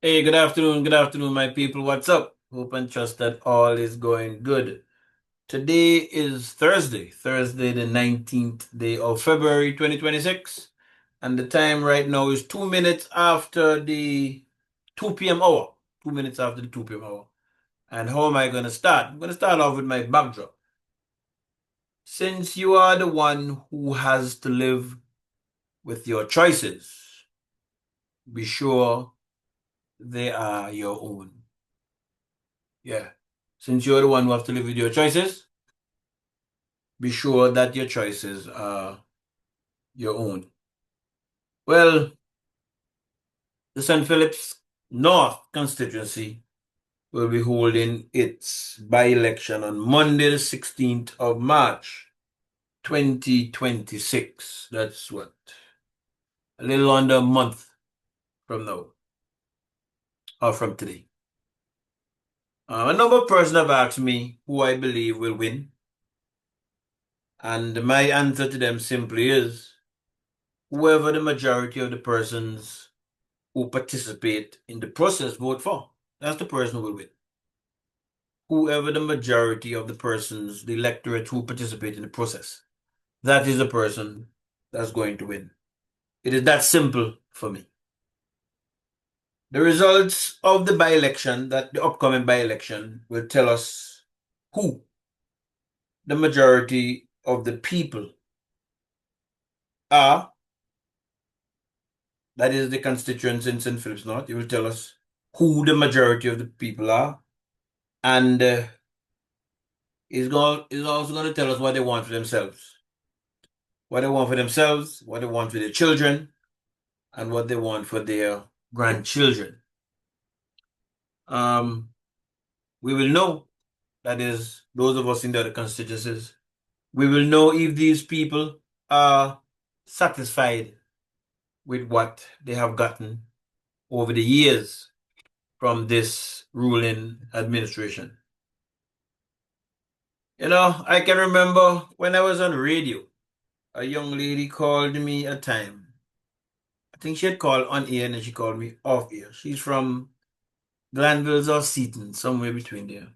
Hey, good afternoon, my people. What's up? Hope and trust that all is going good. Today is Thursday, the 19th day of February 2026, and the time right now is 2 minutes after the 2 p.m. hour. 2 minutes after the 2 p.m. hour. And how am I going to start? I'm going to start off with my backdrop. Since you are the one who has to live with your choices, be sure they are your own. Yeah. Since you're the one who has to live with your choices, be sure that your choices are your own. Well, the St. Phillips North constituency will be holding its by-election on Monday, the 16th of March, 2026. That's what? A little under a month from now, or from today. A number of persons have asked me who I believe will win, and my answer to them simply is whoever the majority of the persons who participate in the process vote for. That's the person who will win. Whoever the majority of the persons, the electorate who participate in the process, that is the person that's going to win. It is that simple for me. The results of the by-election, that the upcoming by-election, will tell us who the majority of the people are. That is the constituents in St. Phillips North. It will tell us who the majority of the people are. And is also going to tell us what they want for themselves. What they want for themselves, what they want for their children, and what they want for their grandchildren. Um, we will know, that is, those of us in the other constituencies, we will know if these people are satisfied with what they have gotten over the years from this ruling administration. I can remember when I was on radio, a young lady called me a time. I think she had called on air and then she called me off air. She's from Glanville or Seaton, somewhere between there.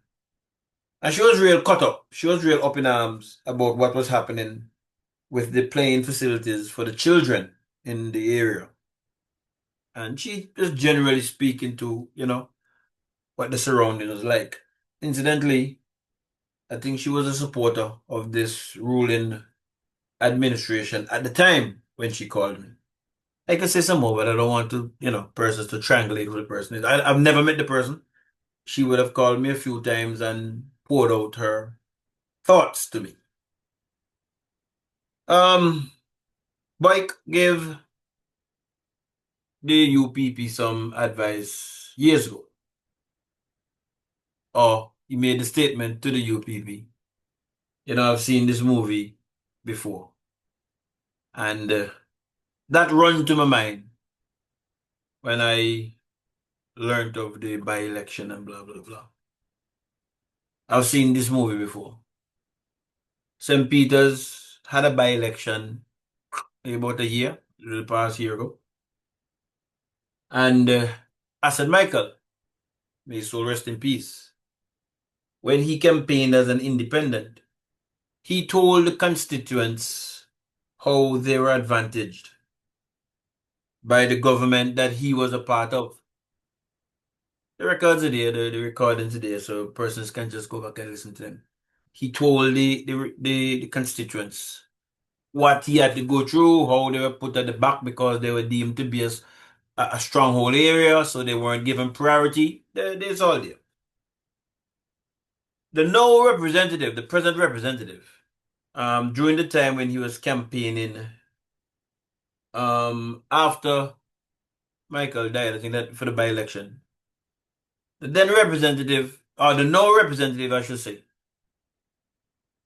And she was real caught up. She was real up in arms about what was happening with the playing facilities for the children in the area. And she just generally speaking to, what the surrounding was like. Incidentally, I think she was a supporter of this ruling administration at the time when she called me. I could say some more, but I don't want to, persons to triangulate who the person is. I've never met the person. She would have called me a few times and poured out her thoughts to me. Mike gave the UPP some advice years ago, or he made a statement to the UPP. I've seen this movie before, and that run to my mind when I learned of the by-election and blah blah blah. I've seen this movie before. St. Peter's had a by-election about a year, a little past year ago. And I said, Michael, may his soul rest in peace. When he campaigned as an independent, he told the constituents how they were advantaged by the government that he was a part of. The records are there, the recordings are there, so persons can just go back and listen to them. He told the constituents what he had to go through, how they were put at the back because they were deemed to be a stronghold area, so they weren't given priority. There's all there. The no representative, the present representative, during the time when he was campaigning, after Michael died, I think that for the by-election, the then representative, or the no representative, I should say,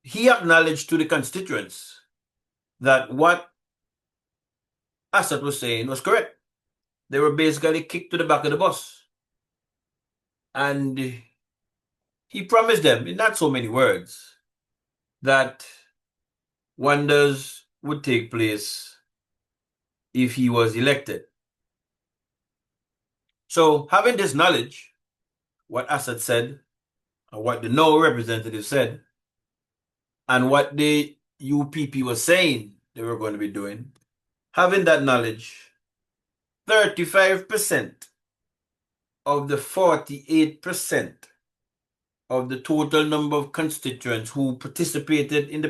he acknowledged to the constituents that what Assad was saying was correct. They were basically kicked to the back of the bus. And he promised them, in not so many words, that wonders would take place if he was elected. So having this knowledge, what Assad said, and what the no representative said, and what the UPP was saying they were going to be doing, having that knowledge, 35% of the 48% of the total number of constituents who participated in the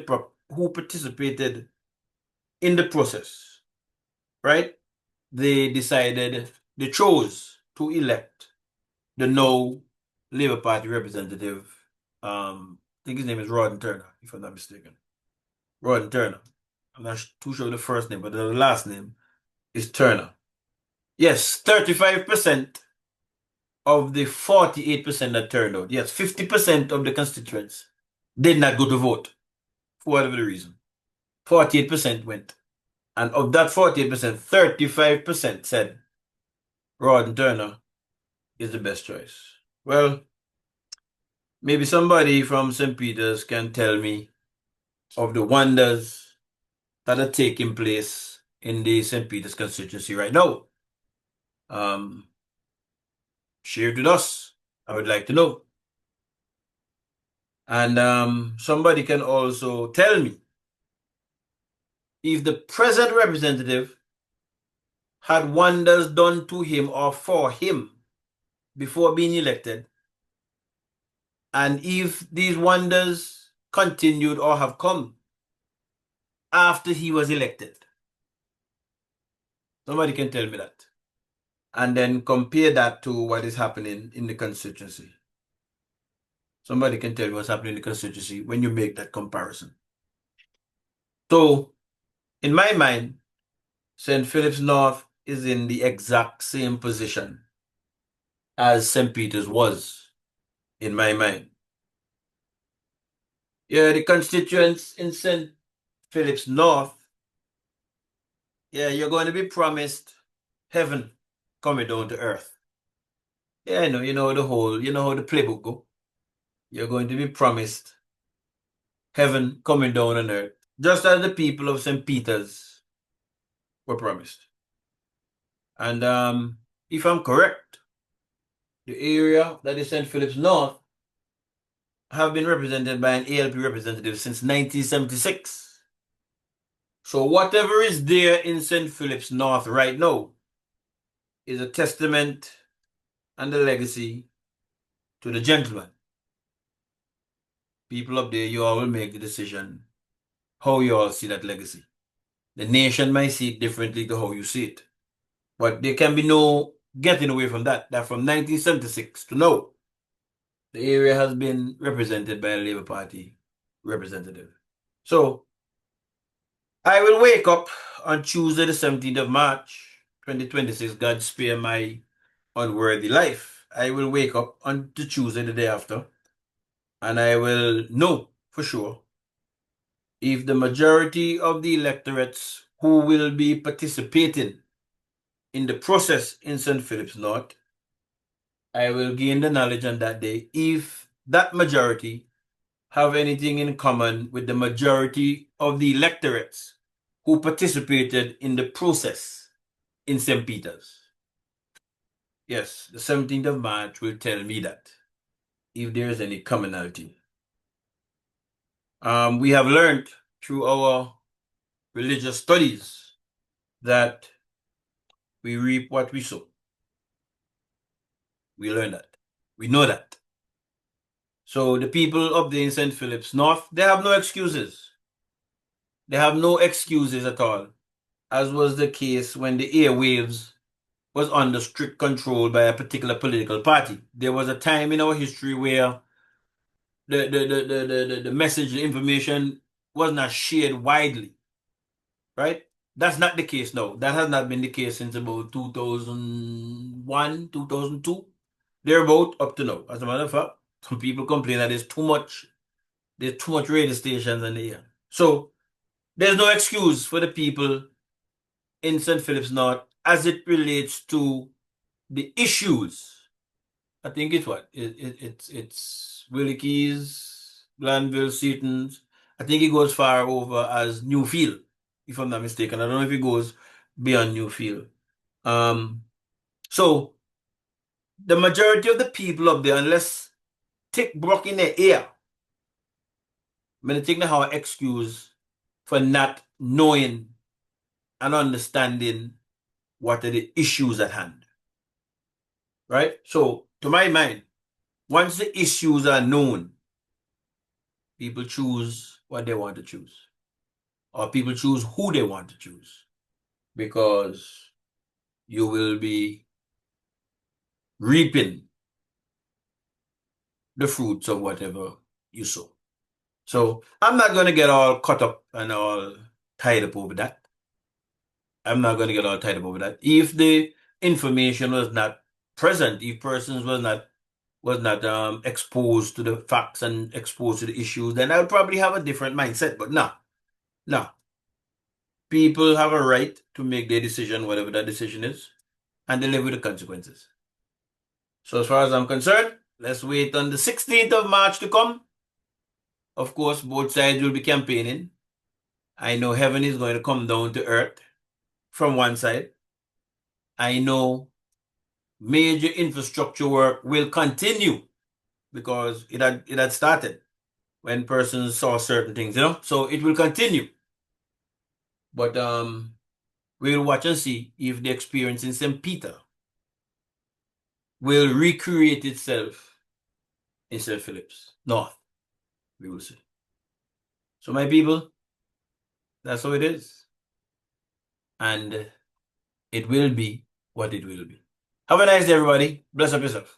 process, right? They chose to elect the no Labour Party representative. I think his name is Rawdon Turner, if I'm not mistaken. Rawdon Turner. I'm not too sure of the first name, but the last name is Turner. Yes, 35% of the 48% that turned out. Yes, 50% of the constituents did not go to vote for whatever the reason. 48% went. And of that 48%, 35% said Rawdon Turner is the best choice. Well, maybe somebody from St. Peter's can tell me of the wonders that are taking place in the St. Peter's constituency right now. Um, Share it with us. I would like to know. And somebody can also tell me if the present representative had wonders done to him or for him before being elected, and if these wonders continued or have come after he was elected. Somebody can tell me that. And then compare that to what is happening in the constituency. Somebody can tell me what's happening in the constituency when you make that comparison. So, in my mind, St. Phillips North is in the exact same position as St. Peter's was, in my mind. Yeah, the constituents in St. Phillips North, yeah, you're going to be promised heaven coming down to earth. Yeah, I know, you know how the playbook go. You're going to be promised heaven coming down on earth, just as the people of St. Peter's were promised. And if I'm correct, the area that is St. Phillips North have been represented by an ALP representative since 1976. So whatever is there in St. Phillips North right now is a testament and a legacy to the gentleman. People up there, you all will make the decision how you all see that legacy. The nation might see it differently to how you see it. But there can be no getting away from that. That from 1976 to now, the area has been represented by a Labour Party representative. So I will wake up on Tuesday, the 17th of March, 2026. God spare my unworthy life. I will wake up on the Tuesday, the day after, and I will know for sure if the majority of the electorates who will be participating in the process in St. Phillips North, I will gain the knowledge on that day if that majority have anything in common with the majority of the electorates who participated in the process in St. Peter's. Yes, the 17th of March will tell me that, if there is any commonality. We have learned through our religious studies that we reap what we sow. We learn that. We know that. So the people of the St. Phillips North, they have no excuses. They have no excuses at all, as was the case when the airwaves was under strict control by a particular political party. There was a time in our history where the message, the information was not shared widely, right? That's not the case now. That has not been the case since about 2001, 2002. They're both up to now. As a matter of fact, some people complain that there's too much radio stations in the air. So there's no excuse for the people in St. Phillips North as it relates to the issues. I think it's what? It's Willie Keys, Glanville, Seaton's. I think it goes far over as Newfield, if I'm not mistaken. I don't know if it goes beyond Newfield. So the majority of the people up there, unless tick broke in their ear, I'm going to take now our excuse for not knowing and understanding what are the issues at hand. Right? So, to my mind, once the issues are known, people choose what they want to choose, or people choose who they want to choose, because you will be reaping the fruits of whatever you sow. So I'm not going to get all caught up and all tied up over that. I'm not going to get all tied up over that. If the information was not present, if persons was not exposed to the facts and exposed to the issues, then I would probably have a different mindset. But no, no. People have a right to make their decision, whatever that decision is, and they live with the consequences. So as far as I'm concerned, let's wait on the 16th of March to come. Of course, both sides will be campaigning. I know heaven is going to come down to earth from one side. I know major infrastructure work will continue because it had started when persons saw certain things, So it will continue. But we'll watch and see if the experience in St. Peter will recreate itself in St. Phillips North. We will see. So my people, that's how it is. And it will be what it will be. Have a nice day, everybody. Bless up yourself.